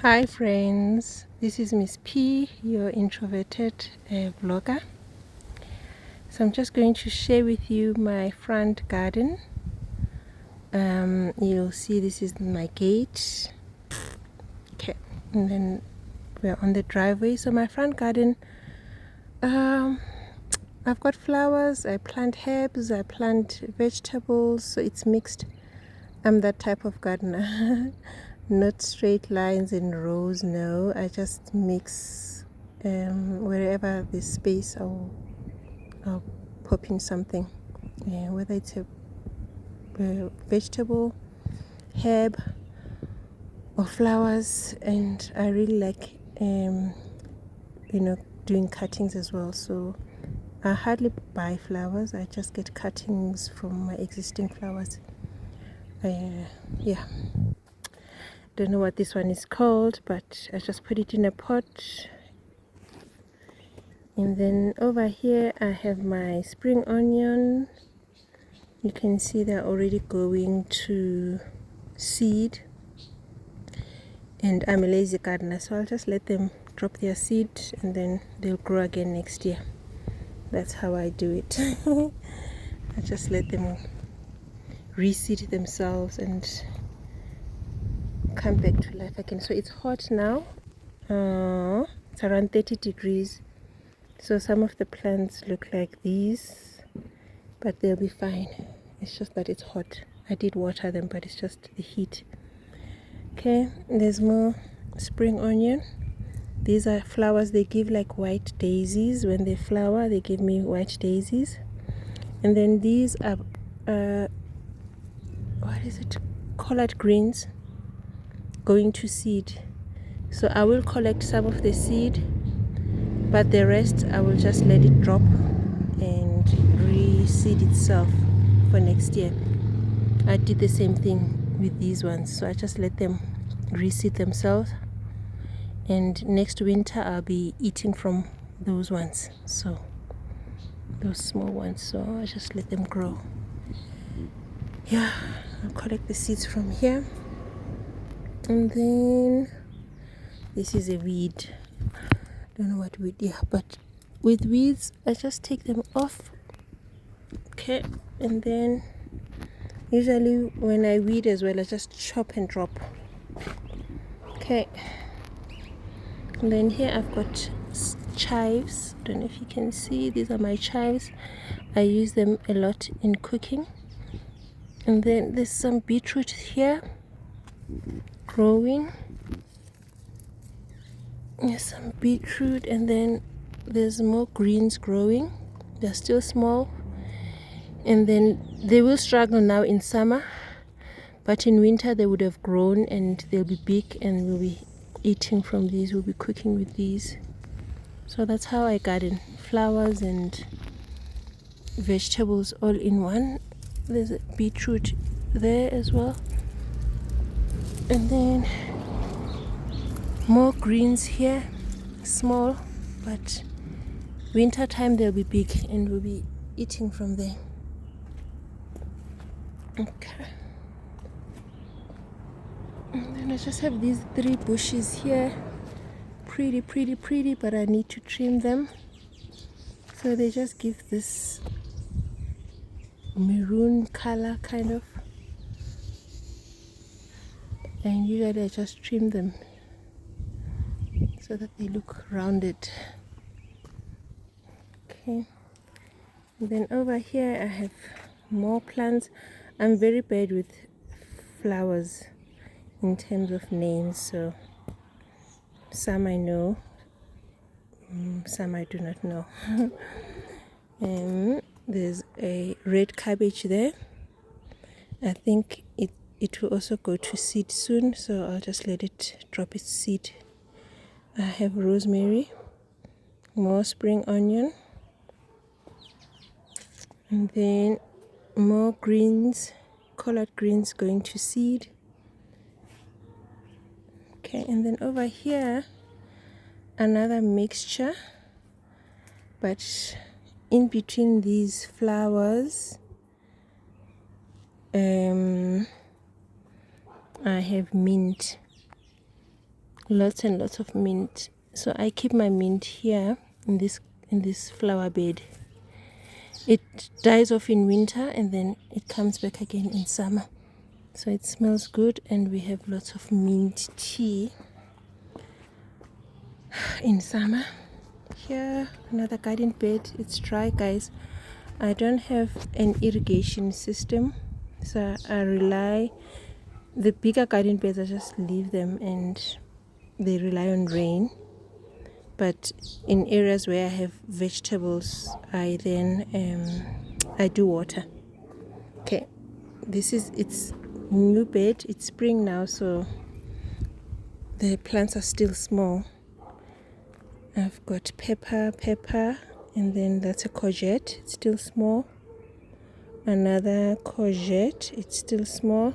Hi friends, this is Miss P, your introverted vlogger. So I'm just going to share with you my front garden. You'll see this is my gate. Okay, and then we're on the driveway. So my front garden, I've got flowers, I plant herbs, I plant vegetables, so it's mixed. I'm that type of gardener. Not straight lines and rows, no. I just mix wherever there's space. I'll pop in something, whether it's a vegetable, herb, or flowers. And I really like doing cuttings as well. So I hardly buy flowers. I just get cuttings from my existing flowers. Yeah, don't know what this one is called, but I just put it in a pot. And then over here I have my spring onion. You can see they're already going to seed, and I'm a lazy gardener, so I'll just let them drop their seed and then they'll grow again next year. That's how I do it. I just let them reseed themselves and come back to life again. So it's hot now. It's around 30 degrees. So some of the plants look like these, but they'll be fine. It's just that it's hot. I did water them, but it's just the heat. Okay, there's more spring onion. These are flowers. They give like white daisies. When they flower, they give me white daisies. And then these are what is it, collard greens, going to seed. So I will collect some of the seed, but the rest I will just let it drop and reseed itself for next year. I did the same thing with these ones, so I just let them reseed themselves, and next winter I'll be eating from those ones, so those small ones. So I just let them grow. Yeah, I'll collect the seeds from here. And then this is a weed. Don't know what weed. Yeah, but with weeds I just take them off. Okay, and then usually when I weed as well, I just chop and drop. Okay, and then here I've got chives. Don't know if you can see, these are my chives. I use them a lot in cooking. And then there's some beetroot here growing. There's some beetroot, and then there's more greens growing. They're still small, and then they will struggle now in summer, but in winter they would have grown and they'll be big, and we'll be eating from these, we'll be cooking with these. So that's how I garden, flowers and vegetables all in one. There's a beetroot there as well, and then more greens here, small, but winter time they'll be big and we'll be eating from there. Okay, and then I just have these 3 bushes here, pretty, but I need to trim them. So they just give this maroon color kind of, and usually I just trim them so that they look rounded. Okay, and then over here I have more plants. I'm very bad with flowers in terms of names, so some I know, some I do not know. There's a red cabbage there. I think it will also go to seed soon, so I'll just let it drop its seed. I have rosemary, more spring onion, and then more greens, collard greens going to seed. Okay, and then over here another mixture, but in between these flowers I have mint. lots and lots of mint. So I keep my mint here in this flower bed. It dies off in winter and then it comes back again in summer. So it smells good, and we have lots of mint tea in summer. Here, another garden bed. It's dry, guys. I don't have an irrigation system, so I rely, the bigger garden beds, I just leave them and they rely on rain. But in areas where I have vegetables, I do water. Okay, it's new bed. It's spring now, so the plants are still small. I've got pepper, and then that's a courgette. It's still small. Another courgette. It's still small.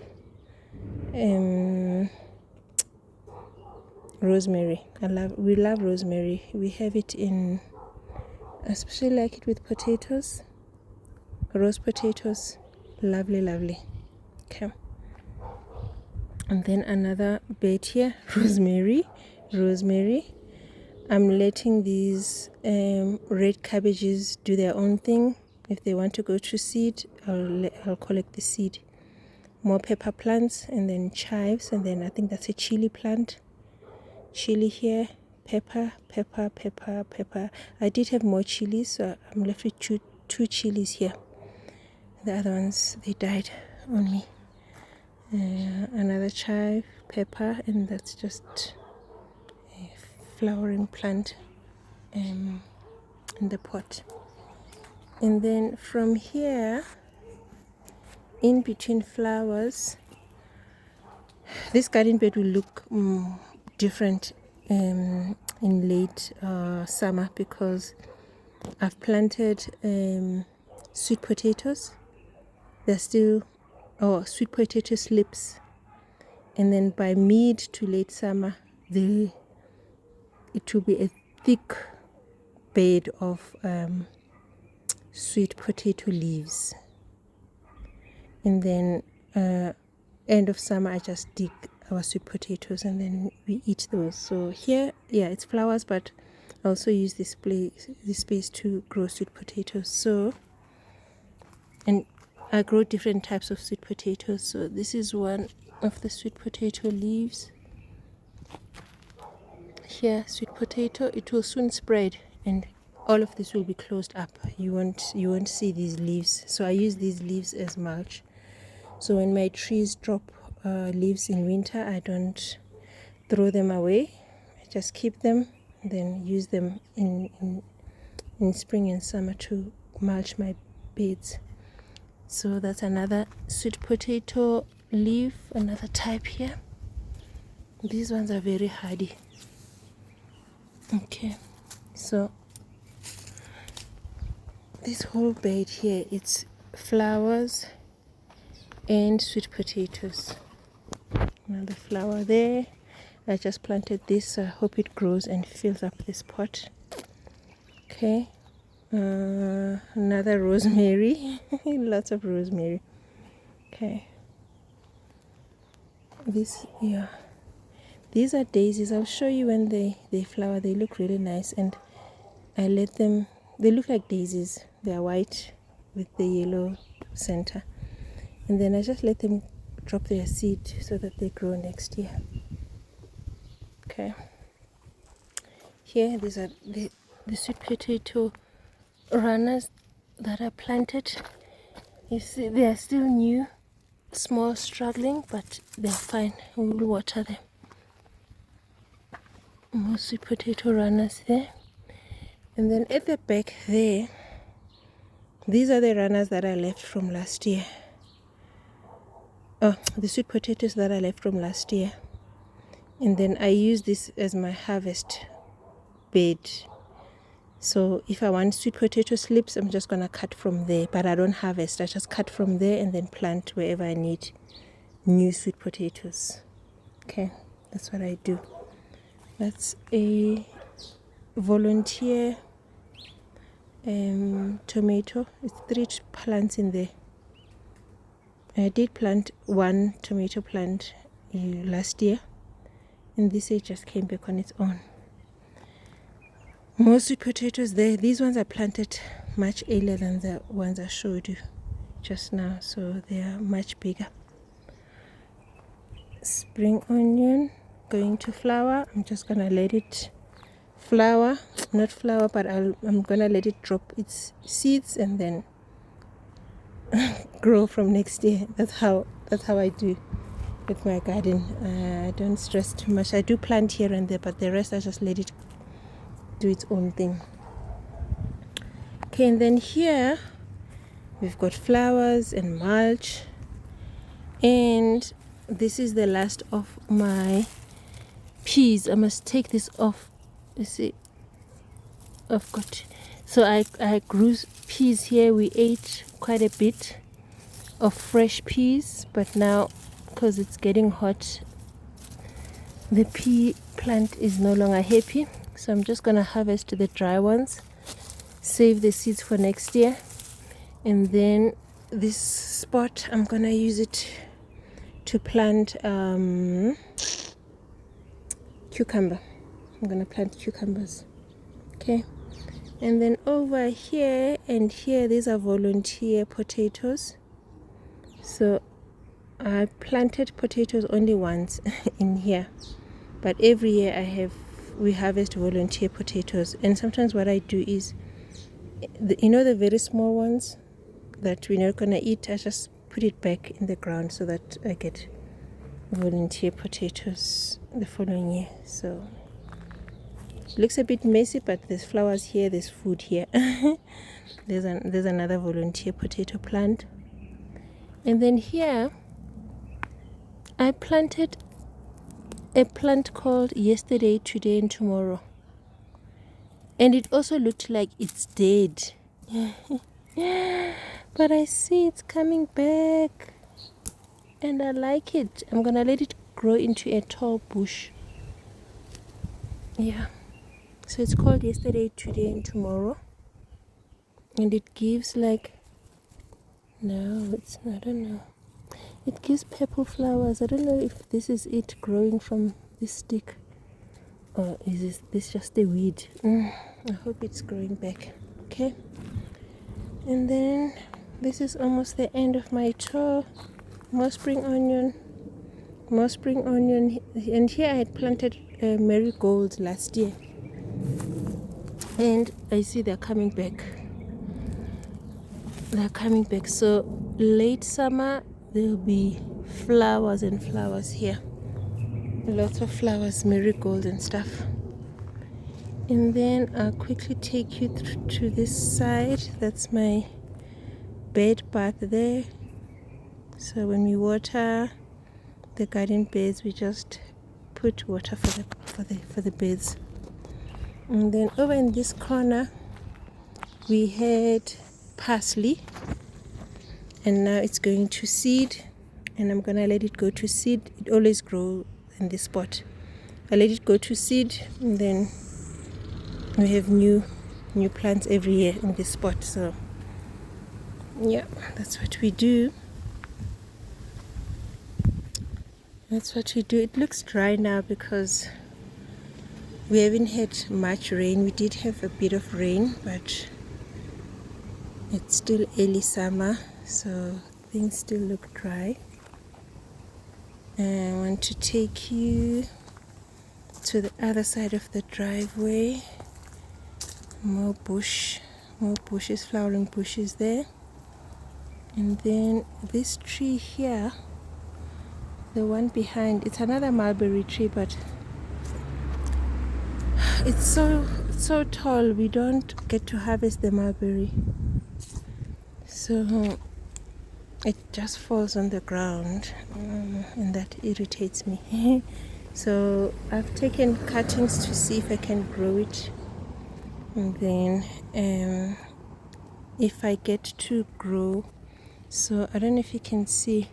Rosemary. We love rosemary. We have it I especially like it with potatoes, roast potatoes. Lovely. Okay. And then another bed here, rosemary. I'm letting these red cabbages do their own thing. If they want to go to seed, I'll collect the seed. More pepper plants, and then chives, and then I think that's a chili plant. Chili here, pepper. I did have more chilies, so I'm left with two chilies here. The other ones, they died on me. Another chive, pepper, and that's just a flowering plant in the pot. And then from here, in between flowers, this garden bed will look different in late summer, because I've planted sweet potatoes. They're still sweet potato slips, and then by mid to late summer it will be a thick bed of sweet potato leaves. And then end of summer I just dig our sweet potatoes and then we eat those. So here, it's flowers, but I also use this space to grow sweet potatoes. So, and I grow different types of sweet potatoes. So this is one of the sweet potato leaves. Here, sweet potato, it will soon spread and all of this will be closed up. You won't see these leaves. So I use these leaves as mulch. So when my trees drop leaves in winter, I don't throw them away. I just keep them and then use them in spring and summer to mulch my beds. So that's another sweet potato leaf, another type here. These ones are very hardy. Okay, so this whole bed here, it's flowers and sweet potatoes. Another flower there. I just planted this. I hope it grows and fills up this pot. Okay, another rosemary. Lots of rosemary. Okay, these are daisies. I'll show you when they flower. They look really nice, and I let them, they look like daisies. They are white with the yellow center, and then I just let them drop their seed so that they grow next year. Okay, here these are the sweet potato runners that I planted. You see, they are still new, small, struggling, but they're fine. We will water them. More sweet potato runners there. And then at the back there, these are the runners that I left from last year. The sweet potatoes that I left from last year. And then I use this as my harvest bed. So if I want sweet potato slips, I'm just gonna cut from there, but I don't harvest. I just cut from there and then plant wherever I need new sweet potatoes. Okay, that's what I do. That's a volunteer tomato. It's 3 plants in there. I did plant one tomato plant last year, and this age just came back on its own. More sweet potatoes there. These ones are planted much earlier than the ones I showed you just now, so they are much bigger. Spring onion going to flower. I'm just gonna let it flower, not flower, but I'm gonna let it drop its seeds and then grow from next year. That's how I do with my garden. I don't stress too much. I do plant here and there, but the rest I just let it do its own thing. Okay, and then here we've got flowers and mulch, and this is the last of my peas. I must take this off. You see, I've got, so I grew peas here. We ate quite a bit of fresh peas, but now because it's getting hot, the pea plant is no longer happy, so I'm just gonna harvest the dry ones, save the seeds for next year, and then this spot I'm gonna use it to plant cucumber. I'm gonna plant cucumbers. Okay, and then over here and here, these are volunteer potatoes. So I planted potatoes only once in here, but every year we harvest volunteer potatoes. And sometimes what I do is, the very small ones that we're not gonna eat, I just put it back in the ground so that I get volunteer potatoes the following year. So it looks a bit messy, but there's flowers here, there's food here. There's another volunteer potato plant. And then here I planted a plant called Yesterday, Today and Tomorrow, and it also looked like it's dead. But I see it's coming back and I like it. I'm gonna let it grow into a tall bush. Yeah, so it's called Yesterday, Today and Tomorrow, and it gives like, no, it's not, I don't know, it gives purple flowers. I don't know if this is it growing from this stick, or is this just a weed. I hope it's growing back. Okay, and then this is almost the end of my tour. More spring onion, and here I had planted marigolds last year, and I see they're coming back. So late summer there'll be flowers and flowers here, lots of flowers, marigolds and stuff. And then I'll quickly take you to this side. That's my bed bath there. So when we water the garden beds, we just put water for the beds. And then over in this corner we had parsley, and now it's going to seed, and I'm gonna let it go to seed. It always grows in this spot. I let it go to seed, and then we have new plants every year in this spot. So yeah, that's what we do. It looks dry now because we haven't had much rain. We did have a bit of rain, but it's still early summer, so things still look dry. And I want to take you to the other side of the driveway. More bushes, flowering bushes there. And then this tree here, the one behind, it's another mulberry tree, but it's so tall, we don't get to harvest the mulberry, so it just falls on the ground, and that irritates me. So I've taken cuttings to see if I can grow it, and then if I get to grow, so I don't know if you can see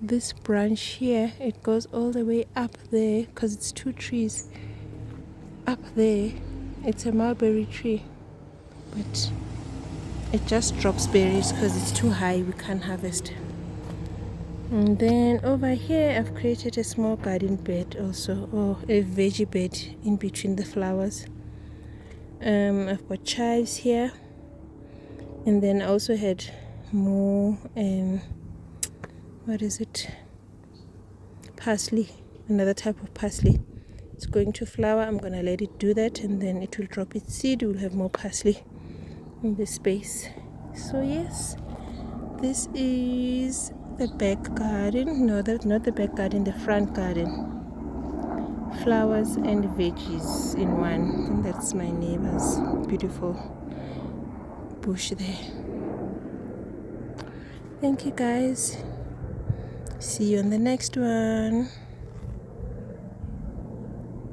this branch here, it goes all the way up there because it's two trees up there. It's a mulberry tree, but it just drops berries because it's too high, we can't harvest. And then over here I've created a small garden bed also, or a veggie bed in between the flowers. I've got chives here, and then I also had more what is it, parsley, another type of parsley. It's going to flower. I'm gonna let it do that, and then it will drop its seed. We'll have more parsley in this space. So yes, this is the back garden. No, that's not the back garden, the front garden. Flowers and veggies in one. And that's my neighbor's beautiful bush there. Thank you guys. See you on the next one.